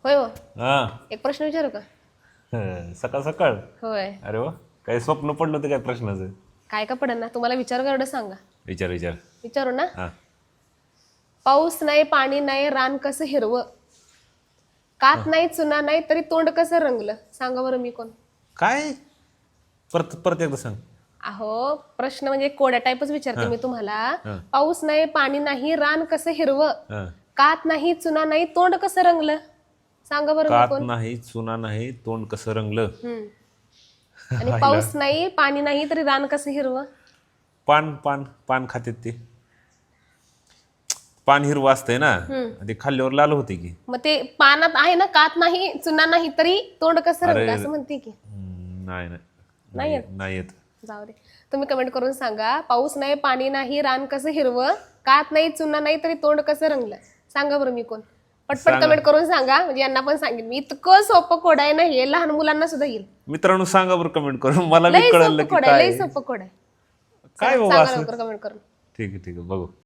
होय हो. हा एक प्रश्न विचारू का? सकाळ सकाळ. होय. अरे वा, काही स्वप्न पडलं होतं काय प्रश्नाचं? काय का पडेल ना, तुम्हाला विचार का एवढं सांगा. विचार विचार. विचारू ना. हा. पाऊस नाही, पाणी नाही, रान कसं हिरवं, कात नाही, चुना नाही, तरी तोंड कसं रंगलं. सांगा बरं मी कोण. काय? परत परत एकदा सांग. अहो, प्रश्न म्हणजे कोड्या टाईपच विचारते मी तुम्हाला. हा. पाऊस नाही, पाणी नाही, रान कसं हिरवं, हा. कात नाही, चुना नाही, तोंड कसं रंगलं. सांगा बरं मी कात कोण. नाही, चुना नाही, तोंड कसं रंगलं. आणि आईला. पाऊस नाही, पाणी नाही, तरी रान कसं हिरवं. पान पान पान खातेत ते. पान हिरवं असतंय ना, ते खाल्ल्यावर लाल होते की. मग ते पानात आहे ना, कात नाही, चुना नाही, तरी तोंड कसं अरे. रंगलं असं म्हणते की. नाही नाही नाही येत. नाही येत. जाऊ दे. तुम्ही कमेंट करून सांगा. पाऊस नाही, पाणी नाही, रान कसं हिरवं, कात नाही, चुना नाही, तरी तोंड कसं रंगलं. सांगा बरं मी कोण. पटपट सांगा. कमेंट करून सांगा, म्हणजे यांना पण सांगेन मी. इतकं सोपं कोड आहे ना हे, लहान मुलांना सुद्धा येईल. मित्रांनो सांगा बरं कमेंट करून, मला बी लई कळलं सोपं की कोड आहे, काय लई सोपं कोड आहे. काय बाबा सांगा असं. लवकर कमेंट करून. ठीक आहे बघू.